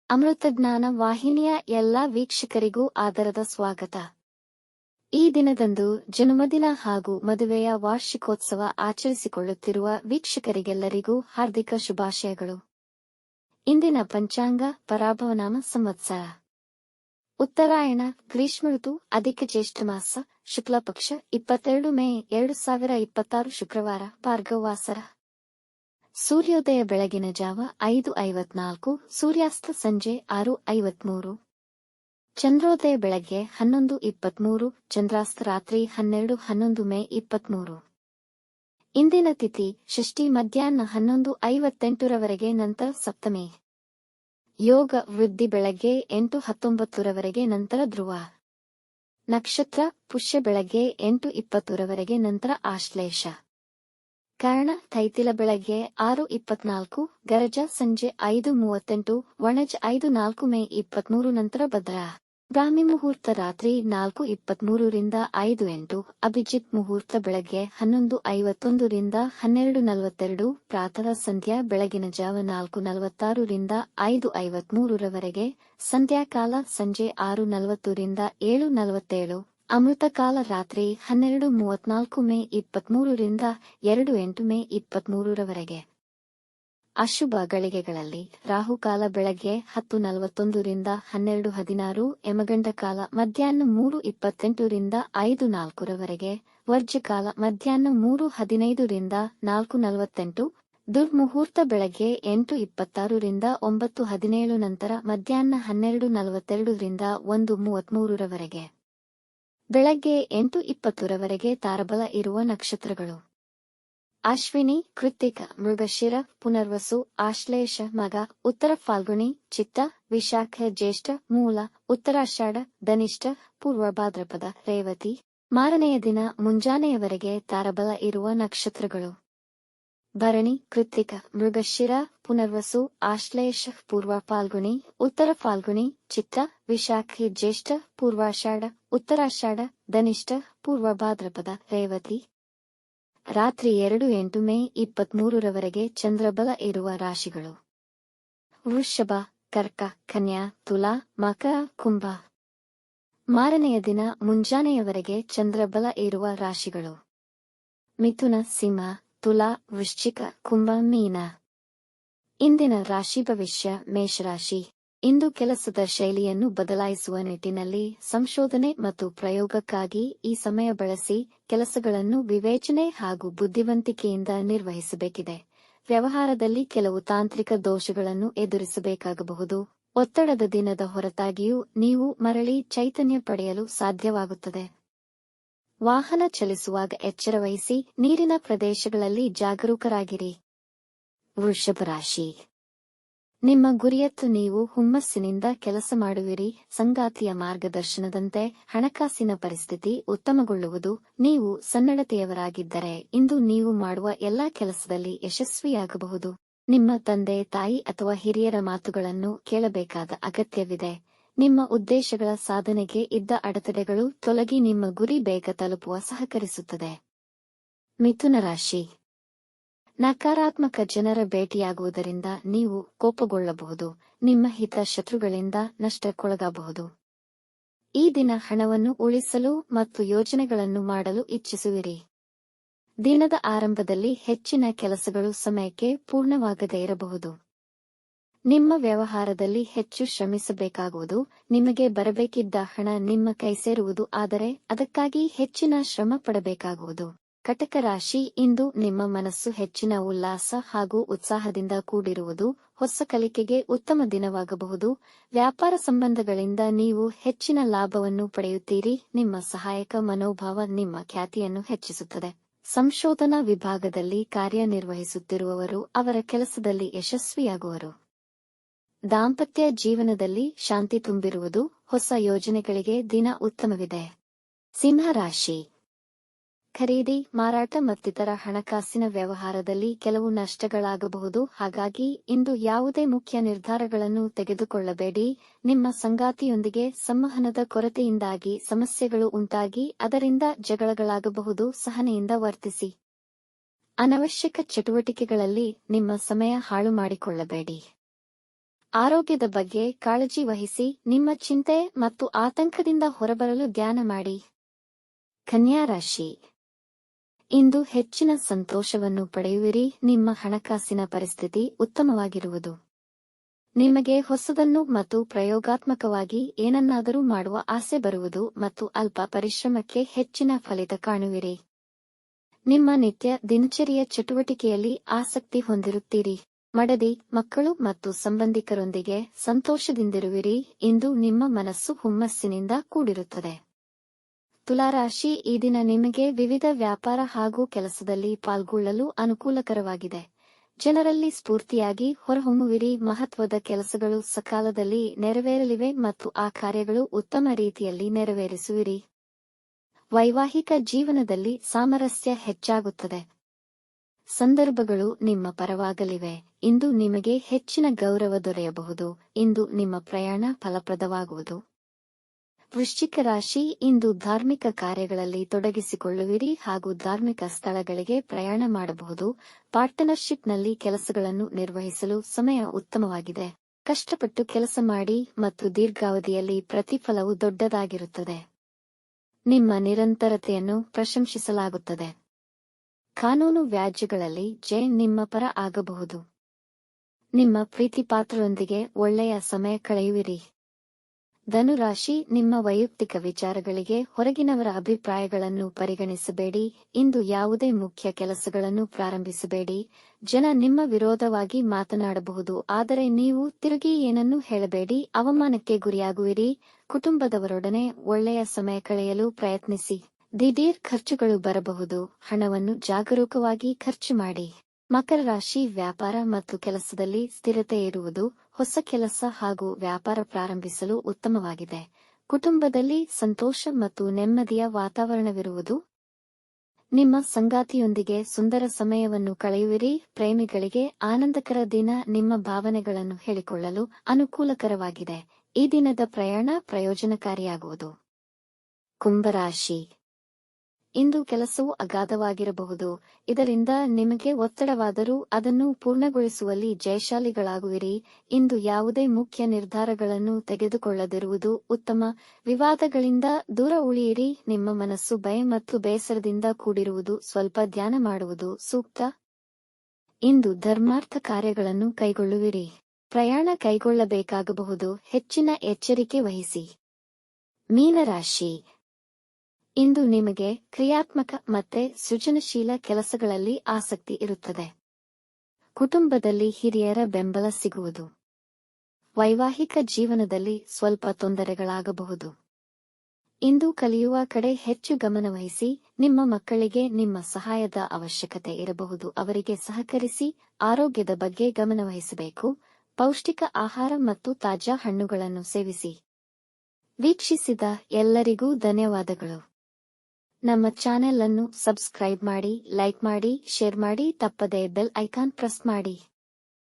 ಅಮೃತಜ್ಞಾನ ವಾಹಿನಿಯ ಎಲ್ಲಾ ವೀಕ್ಷಕರಿಗೂ ಆದರದ ಸ್ವಾಗತ. ಈ ದಿನದಂದು ಜನ್ಮದಿನ ಹಾಗೂ ಮದುವೆಯ ವಾರ್ಷಿಕೋತ್ಸವ ಆಚರಿಸಿಕೊಳ್ಳುತ್ತಿರುವ ವೀಕ್ಷಕರಿಗೆಲ್ಲರಿಗೂ ಹಾರ್ದಿಕ ಶುಭಾಶಯಗಳು. ಇಂದಿನ ಪಂಚಾಂಗ ಪರಾಭವನಾಮ ಸಂವತ್ಸರ ಉತ್ತರಾಯಣ ಗ್ರೀಷ್ಮ ಋತು ಅಧಿಕ ಜ್ಯೇಷ್ಠ ಮಾಸ ಶುಕ್ಲಪಕ್ಷ 22 ಮೇ 2026 ಶುಕ್ರವಾರ ಭಾರ್ಗವಾಸರ. ಸೂರ್ಯೋದಯ ಬೆಳಗಿನ ಜಾವ 5:54, ಸೂರ್ಯಾಸ್ತ ಸಂಜೆ 6:53. ಚಂದ್ರೋದಯ ಬೆಳಗ್ಗೆ 11:23, ಚಂದ್ರಾಸ್ತ ರಾತ್ರಿ 12:11 ಮೇ 23. ಇಂದಿನ ತಿಥಿ ಷಷ್ಠಿ ಮಧ್ಯಾಹ್ನ 11:58 ನಂತರ ಸಪ್ತಮಿ. ಯೋಗ ವೃದ್ಧಿ ಬೆಳಗ್ಗೆ 8:19 ನಂತರ ಧ್ರುವ. ನಕ್ಷತ್ರ ಪುಷ್ಯ ಬೆಳಗ್ಗೆ 8:20 ನಂತರ ಆಶ್ಲೇಷ. ಕಾರಣ ತೈತಿಲ ಬೆಳಗ್ಗೆ 6:24, ಗರಜ ಸಂಜೆ 5:38, ವಣಜ 5:04 ಮೇ 23 ನಂತರ ಭದ್ರ. ಬ್ರಾಹ್ಮಿ ಮುಹೂರ್ತ ರಾತ್ರಿ 4:23 5:08, ಅಭಿಜಿತ್ ಮುಹೂರ್ತ ಬೆಳಗ್ಗೆ 11:51 12:42, ಪ್ರಾತಃ ಸಂಧ್ಯಾ ಬೆಳಗಿನ ಜಾವ 4:46 5:53, ಸಂಧ್ಯಾಕಾಲ ಸಂಜೆ 6:40 7:47, ಅಮೃತಕಾಲ ರಾತ್ರಿ 12:34 ಮೇ 23 2:08 ಮೇ 23. ಅಶುಭ ಗಳಿಗೆಗಳಲ್ಲಿ ರಾಹುಕಾಲ ಬೆಳಗ್ಗೆ 10:41 12:16, ಯಮಗಂಡಕಾಲ ಮಧ್ಯಾಹ್ನ 3:28 5:04, ವರ್ಜಕಾಲ ಮಧ್ಯಾಹ್ನ 3:15 4:48, ದುರ್ಮುಹೂರ್ತ ಬೆಳಗ್ಗೆ 8:26 9:17 ನಂತರ ಮಧ್ಯಾಹ್ನ 12:42 1:33. ಬೆಳಗ್ಗೆ 8:20 ತಾರಬಲ ಇರುವ ನಕ್ಷತ್ರಗಳು: ಅಶ್ವಿನಿ, ಕೃತ್ತಿಕ, ಮೃಗಶಿರ, ಪುನರ್ವಸು, ಆಶ್ಲೇಷ, ಮಗ, ಉತ್ತರ ಫಾಲ್ಗುಣಿ, ಚಿತ್ತ, ವಿಶಾಖ, ಜ್ಯೇಷ್ಠ, ಮೂಲ, ಉತ್ತರಾಷಾಢ, ಧನಿಷ್ಠ, ಪೂರ್ವ ಭಾದ್ರಪದ, ರೇವತಿ. ಮಾರನೆಯ ದಿನ ಮುಂಜಾನೆಯವರೆಗೆ ತಾರಬಲ ಇರುವ ನಕ್ಷತ್ರಗಳು: ಭರಣಿ, ಕೃತ್ತಿಕ, ಮೃಗಶಿರ, ಪುನರ್ವಸು, ಆಶ್ಲೇಷ, ಪೂರ್ವ ಫಾಲ್ಗುಣಿ, ಉತ್ತರ ಫಾಲ್ಗುಣಿ, ಚಿತ್ತ, ವಿಶಾಖ, ಜ್ಯೇಷ್ಠ, ಪೂರ್ವಾಷಾಢ, ಉತ್ತರಾಷಾಢ, ಧನಿಷ್ಠ, ಪೂರ್ವ ಭಾದ್ರಪದ, ರೇವತಿ. ರಾತ್ರಿ 2:08 ಮೇ 23 ಚಂದ್ರಬಲ ಇರುವ ರಾಶಿಗಳು: ವೃಷಭ, ಕರ್ಕ, ಕನ್ಯಾ, ತುಲಾ, ಮಕರ, ಕುಂಭ. ಮಾರನೆಯ ದಿನ ಮುಂಜಾನೆಯವರೆಗೆ ಚಂದ್ರಬಲ ಇರುವ ರಾಶಿಗಳು: ಮಿಥುನ, ಸಿಂಹ, ತುಲಾ, ವೃಶ್ಚಿಕ, ಕುಂಭ, ಮೀನ. ಇಂದಿನ ರಾಶಿ ಭವಿಷ್ಯ: ಮೇಷರಾಶಿ. ಇಂದು ಕೆಲಸದ ಶೈಲಿಯನ್ನು ಬದಲಾಯಿಸುವ ನಿಟ್ಟಿನಲ್ಲಿ ಸಂಶೋಧನೆ ಮತ್ತು ಪ್ರಯೋಗಕ್ಕಾಗಿ ಈ ಸಮಯ ಬಳಸಿ ಕೆಲಸಗಳನ್ನು ವಿವೇಚನೆ ಹಾಗೂ ಬುದ್ಧಿವಂತಿಕೆಯಿಂದ ನಿರ್ವಹಿಸಬೇಕಿದೆ. ವ್ಯವಹಾರದಲ್ಲಿ ಕೆಲವು ತಾಂತ್ರಿಕ ದೋಷಗಳನ್ನು ಎದುರಿಸಬೇಕಾಗಬಹುದು. ಒತ್ತಡದ ದಿನದ ಹೊರತಾಗಿಯೂ ನೀವು ಮರಳಿ ಚೈತನ್ಯ ಪಡೆಯಲು ಸಾಧ್ಯವಾಗುತ್ತದೆ. ವಾಹನ ಚಲಿಸುವಾಗ ಎಚ್ಚರವಹಿಸಿ, ನೀರಿನ ಪ್ರದೇಶಗಳಲ್ಲಿ ಜಾಗರೂಕರಾಗಿರಿ. ವೃಷಭ ರಾಶಿ. ನಿಮ್ಮ ಗುರಿಯತ್ತ ನೀವು ಹುಮ್ಮಸ್ಸಿನಿಂದ ಕೆಲಸ ಮಾಡುವಿರಿ. ಸಂಗಾತಿಯ ಮಾರ್ಗದರ್ಶನದಂತೆ ಹಣಕಾಸಿನ ಪರಿಸ್ಥಿತಿ ಉತ್ತಮಗೊಳ್ಳುವುದು. ನೀವು ಸನ್ನಡತೆಯವರಾಗಿದ್ದರೆ ಇಂದು ನೀವು ಮಾಡುವ ಎಲ್ಲಾ ಕೆಲಸದಲ್ಲಿ ಯಶಸ್ವಿಯಾಗಬಹುದು. ನಿಮ್ಮ ತಂದೆ ತಾಯಿ ಅಥವಾ ಹಿರಿಯರ ಮಾತುಗಳನ್ನು ಕೇಳಬೇಕಾದ ಅಗತ್ಯವಿದೆ. ನಿಮ್ಮ ಉದ್ದೇಶಗಳ ಸಾಧನೆಗೆ ಇದ್ದ ಅಡೆತಡೆಗಳು ತೊಲಗಿ ನಿಮ್ಮ ಗುರಿ ಬೇಗ ತಲುಪುವ ಸಹಕರಿಸುತ್ತದೆ. ಮಿಥುನ ರಾಶಿ. ನಕಾರಾತ್ಮಕ ಜನರ ಭೇಟಿಯಾಗುವುದರಿಂದ ನೀವು ಕೋಪಗೊಳ್ಳಬಹುದು. ನಿಮ್ಮ ಹಿತ ಶತ್ರುಗಳಿಂದ ನಷ್ಟಕ್ಕೊಳಗಾಗಬಹುದು. ಈ ದಿನ ಹಣವನ್ನು ಉಳಿಸಲು ಮತ್ತು ಯೋಜನೆಗಳನ್ನು ಮಾಡಲು ಇಚ್ಛಿಸುವಿರಿ. ದಿನದ ಆರಂಭದಲ್ಲಿ ಹೆಚ್ಚಿನ ಕೆಲಸಗಳು ಸಮಯಕ್ಕೆ ಪೂರ್ಣವಾಗದೇ ಇರಬಹುದು. ನಿಮ್ಮ ವ್ಯವಹಾರದಲ್ಲಿ ಹೆಚ್ಚು ಶ್ರಮಿಸಬೇಕಾಗುವುದು. ನಿಮಗೆ ಬರಬೇಕಿದ್ದ ಹಣ ನಿಮ್ಮ ಕೈ ಸೇರುವುದು, ಆದರೆ ಅದಕ್ಕಾಗಿ ಹೆಚ್ಚಿನ ಶ್ರಮ ಪಡಬೇಕಾಗುವುದು. ಕಟಕ ರಾಶಿ. ಇಂದು ನಿಮ್ಮ ಮನಸ್ಸು ಹೆಚ್ಚಿನ ಉಲ್ಲಾಸ ಹಾಗೂ ಉತ್ಸಾಹದಿಂದ ಕೂಡಿರುವುದು. ಹೊಸ ಕಲಿಕೆಗೆ ಉತ್ತಮ ದಿನವಾಗಬಹುದು. ವ್ಯಾಪಾರ ಸಂಬಂಧಗಳಿಂದ ನೀವು ಹೆಚ್ಚಿನ ಲಾಭವನ್ನು ಪಡೆಯುತ್ತೀರಿ. ನಿಮ್ಮ ಸಹಾಯಕ ಮನೋಭಾವ ನಿಮ್ಮ ಖ್ಯಾತಿಯನ್ನು ಹೆಚ್ಚಿಸುತ್ತದೆ. ಸಂಶೋಧನಾ ವಿಭಾಗದಲ್ಲಿ ಕಾರ್ಯನಿರ್ವಹಿಸುತ್ತಿರುವವರು ಅವರ ಕೆಲಸದಲ್ಲಿ ಯಶಸ್ವಿಯಾಗುವರು. ದಾಂಪತ್ಯ ಜೀವನದಲ್ಲಿ ಶಾಂತಿ ತುಂಬಿರುವುದು. ಹೊಸ ಯೋಜನೆಗಳಿಗೆ ದಿನ ಉತ್ತಮವಿದೆ. ಸಿಂಹ ರಾಶಿ. ಖರೀದಿ, ಮಾರಾಟ ಮತ್ತಿತರ ಹಣಕಾಸಿನ ವ್ಯವಹಾರದಲ್ಲಿ ಕೆಲವು ನಷ್ಟಗಳಾಗಬಹುದು. ಹಾಗಾಗಿ ಇಂದು ಯಾವುದೇ ಮುಖ್ಯ ನಿರ್ಧಾರಗಳನ್ನು ತೆಗೆದುಕೊಳ್ಳಬೇಡಿ. ನಿಮ್ಮ ಸಂಗಾತಿಯೊಂದಿಗೆ ಸಂವಹನದ ಕೊರತೆಯಿಂದಾಗಿ ಸಮಸ್ಯೆಗಳು ಉಂಟಾಗಿ ಅದರಿಂದ ಜಗಳಗಳಾಗಬಹುದು. ಸಹನೆಯಿಂದ ವರ್ತಿಸಿ. ಅನವಶ್ಯಕ ಚಟುವಟಿಕೆಗಳಲ್ಲಿ ನಿಮ್ಮ ಸಮಯ ಹಾಳು ಮಾಡಿಕೊಳ್ಳಬೇಡಿ. ಆರೋಗ್ಯದ ಬಗ್ಗೆ ಕಾಳಜಿ ವಹಿಸಿ, ನಿಮ್ಮ ಚಿಂತೆ ಮತ್ತು ಆತಂಕದಿಂದ ಹೊರಬರಲು ಧ್ಯಾನ ಮಾಡಿ. ಕನ್ಯಾ ರಾಶಿ. ಇಂದು ಹೆಚ್ಚಿನ ಸಂತೋಷವನ್ನು ಪಡೆಯುವಿರಿ. ನಿಮ್ಮ ಹಣಕಾಸಿನ ಪರಿಸ್ಥಿತಿ ಉತ್ತಮವಾಗಿರುವುದು. ನಿಮಗೆ ಹೊಸದನ್ನು ಮತ್ತು ಪ್ರಯೋಗಾತ್ಮಕವಾಗಿ ಏನನ್ನಾದರೂ ಮಾಡುವ ಆಸೆ ಬರುವುದು ಮತ್ತು ಅಲ್ಪ ಪರಿಶ್ರಮಕ್ಕೆ ಹೆಚ್ಚಿನ ಫಲಿತ ಕಾಣುವಿರಿ. ನಿಮ್ಮ ನಿತ್ಯ ದಿನಚರಿಯ ಚಟುವಟಿಕೆಯಲ್ಲಿ ಆಸಕ್ತಿ ಹೊಂದಿರುತ್ತೀರಿ. ಮಡದಿ, ಮಕ್ಕಳು ಮತ್ತು ಸಂಬಂಧಿಕರೊಂದಿಗೆ ಸಂತೋಷದಿಂದಿರುವಿರಿ. ಇಂದು ನಿಮ್ಮ ಮನಸ್ಸು ಹುಮ್ಮಸ್ಸಿನಿಂದ ಕೂಡಿರುತ್ತದೆ. ತುಲಾರಾಶಿ. ಈ ದಿನ ನಿಮಗೆ ವಿವಿಧ ವ್ಯಾಪಾರ ಹಾಗೂ ಕೆಲಸದಲ್ಲಿ ಪಾಲ್ಗೊಳ್ಳಲು ಅನುಕೂಲಕರವಾಗಿದೆ. ಜನರಲ್ಲಿ ಸ್ಫೂರ್ತಿಯಾಗಿ ಹೊರಹೊಮ್ಮುವಿರಿ. ಮಹತ್ವದ ಕೆಲಸಗಳು ಸಕಾಲದಲ್ಲಿ ನೆರವೇರಲಿವೆ ಮತ್ತು ಆ ಕಾರ್ಯಗಳು ಉತ್ತಮ ರೀತಿಯಲ್ಲಿ ನೆರವೇರಿಸುವಿರಿ. ವೈವಾಹಿಕ ಜೀವನದಲ್ಲಿ ಸಾಮರಸ್ಯ ಹೆಚ್ಚಾಗುತ್ತದೆ. ಸಂದರ್ಭಗಳು ನಿಮ್ಮ ಪರವಾಗಲಿವೆ. ಇಂದು ನಿಮಗೆ ಹೆಚ್ಚಿನ ಗೌರವ ದೊರೆಯಬಹುದು. ಇಂದು ನಿಮ್ಮ ಪ್ರಯಾಣ ಫಲಪ್ರದವಾಗುವುದು. ವೃಶ್ಚಿಕ ರಾಶಿ. ಇಂದು ಧಾರ್ಮಿಕ ಕಾರ್ಯಗಳಲ್ಲಿ ತೊಡಗಿಸಿಕೊಳ್ಳುವಿರಿ ಹಾಗೂ ಧಾರ್ಮಿಕ ಸ್ಥಳಗಳಿಗೆ ಪ್ರಯಾಣ ಮಾಡಬಹುದು. ಪಾರ್ಟ್ನರ್ಶಿಪ್ನಲ್ಲಿ ಕೆಲಸಗಳನ್ನು ನಿರ್ವಹಿಸಲು ಸಮಯ ಉತ್ತಮವಾಗಿದೆ. ಕಷ್ಟಪಟ್ಟು ಕೆಲಸ ಮಾಡಿ ಮತ್ತು ದೀರ್ಘಾವಧಿಯಲ್ಲಿ ಪ್ರತಿಫಲವು ದೊಡ್ಡದಾಗಿರುತ್ತದೆ. ನಿಮ್ಮ ನಿರಂತರತೆಯನ್ನು ಪ್ರಶಂಸಿಸಲಾಗುತ್ತದೆ. ಕಾನೂನು ವ್ಯಾಜ್ಯಗಳಲ್ಲಿ ಜಯ ನಿಮ್ಮ ಪರ ಆಗಬಹುದು. ನಿಮ್ಮ ಪ್ರೀತಿಪಾತ್ರರೊಂದಿಗೆ ಒಳ್ಳೆಯ ಸಮಯ ಕಳೆಯುವಿರಿ. ಧನುರಾಶಿ. ನಿಮ್ಮ ವೈಯಕ್ತಿಕ ವಿಚಾರಗಳಿಗೆ ಹೊರಗಿನವರ ಅಭಿಪ್ರಾಯಗಳನ್ನು ಪರಿಗಣಿಸಬೇಡಿ. ಇಂದು ಯಾವುದೇ ಮುಖ್ಯ ಕೆಲಸಗಳನ್ನು ಪ್ರಾರಂಭಿಸಬೇಡಿ. ಜನ ನಿಮ್ಮ ವಿರೋಧವಾಗಿ ಮಾತನಾಡಬಹುದು, ಆದರೆ ನೀವು ತಿರುಗಿ ಏನನ್ನೂ ಹೇಳಬೇಡಿ. ಅವಮಾನಕ್ಕೆ ಗುರಿಯಾಗುವಿರಿ. ಕುಟುಂಬದವರೊಡನೆ ಒಳ್ಳೆಯ ಸಮಯ ಕಳೆಯಲು ಪ್ರಯತ್ನಿಸಿ. ದಿಢೀರ್ ಖರ್ಚುಗಳು ಬರಬಹುದು. ಹಣವನ್ನು ಜಾಗರೂಕವಾಗಿ ಖರ್ಚು ಮಾಡಿ. ಮಕರ ರಾಶಿ. ವ್ಯಾಪಾರ ಮತ್ತು ಕೆಲಸದಲ್ಲಿ ಸ್ಥಿರತೆ ಇರುವುದು. ಹೊಸ ಕೆಲಸ ಹಾಗೂ ವ್ಯಾಪಾರ ಪ್ರಾರಂಭಿಸಲು ಉತ್ತಮವಾಗಿದೆ. ಕುಟುಂಬದಲ್ಲಿ ಸಂತೋಷ ಮತ್ತು ನೆಮ್ಮದಿಯ ವಾತಾವರಣವಿರುವುದು. ನಿಮ್ಮ ಸಂಗಾತಿಯೊಂದಿಗೆ ಸುಂದರ ಸಮಯವನ್ನು ಕಳೆಯುವಿರಿ. ಪ್ರೇಮಿಗಳಿಗೆ ಆನಂದಕರ ದಿನ. ನಿಮ್ಮ ಭಾವನೆಗಳನ್ನು ಹೇಳಿಕೊಳ್ಳಲು ಅನುಕೂಲಕರವಾಗಿದೆ. ಈ ದಿನದ ಪ್ರಯಾಣ ಪ್ರಯೋಜನಕಾರಿಯಾಗುವುದು. ಕುಂಭರಾಶಿ. ಇಂದು ಕೆಲಸವು ಅಗಾಧವಾಗಿರಬಹುದು. ಇದರಿಂದ ನಿಮಗೆ ಒತ್ತಡವಾದರೂ ಅದನ್ನು ಪೂರ್ಣಗೊಳಿಸುವಲ್ಲಿ ಜಯಶಾಲಿಗಳಾಗುವಿರಿ. ಇಂದು ಯಾವುದೇ ಮುಖ್ಯ ನಿರ್ಧಾರಗಳನ್ನು ತೆಗೆದುಕೊಳ್ಳದಿರುವುದು ಉತ್ತಮ. ವಿವಾದಗಳಿಂದ ದೂರ ಉಳಿಯಿರಿ. ನಿಮ್ಮ ಮನಸ್ಸು ಭಯ ಮತ್ತು ಬೇಸರದಿಂದ ಕೂಡಿರುವುದು. ಸ್ವಲ್ಪ ಧ್ಯಾನ ಮಾಡುವುದು ಸೂಕ್ತ. ಇಂದು ಧರ್ಮಾರ್ಥ ಕಾರ್ಯಗಳನ್ನು ಕೈಗೊಳ್ಳುವಿರಿ. ಪ್ರಯಾಣ ಕೈಗೊಳ್ಳಬೇಕಾಗಬಹುದು. ಹೆಚ್ಚಿನ ಎಚ್ಚರಿಕೆ ವಹಿಸಿ. ಮೀನರಾಶಿ. ಇಂದು ನಿಮಗೆ ಕ್ರಿಯಾತ್ಮಕ ಮತ್ತೆ ಸೃಜನಶೀಲ ಕೆಲಸಗಳಲ್ಲಿ ಆಸಕ್ತಿ ಇರುತ್ತದೆ. ಕುಟುಂಬದಲ್ಲಿ ಹಿರಿಯರ ಬೆಂಬಲ ಸಿಗುವುದು. ವೈವಾಹಿಕ ಜೀವನದಲ್ಲಿ ಸ್ವಲ್ಪ ತೊಂದರೆಗಳಾಗಬಹುದು. ಇಂದು ಕಲಿಯುವ ಕಡೆ ಹೆಚ್ಚು ಗಮನವಹಿಸಿ. ನಿಮ್ಮ ಮಕ್ಕಳಿಗೆ ನಿಮ್ಮ ಸಹಾಯದ ಅವಶ್ಯಕತೆ ಇರಬಹುದು. ಅವರಿಗೆ ಸಹಕರಿಸಿ. ಆರೋಗ್ಯದ ಬಗ್ಗೆ ಗಮನವಹಿಸಬೇಕು. ಪೌಷ್ಟಿಕ ಆಹಾರ ಮತ್ತು ತಾಜಾ ಹಣ್ಣುಗಳನ್ನು ಸೇವಿಸಿ. ವೀಕ್ಷಿಸಿದ ಎಲ್ಲರಿಗೂ ಧನ್ಯವಾದಗಳು. ನಮ್ಮ ಚಾನೆಲ್ ಅನ್ನು ಸಬ್ಸ್ಕ್ರೈಬ್ ಮಾಡಿ, ಲೈಕ್ ಮಾಡಿ, ಶೇರ್ ಮಾಡಿ. ತಪ್ಪದೇ ಬೆಲ್ ಐಕಾನ್ ಪ್ರೆಸ್ ಮಾಡಿ.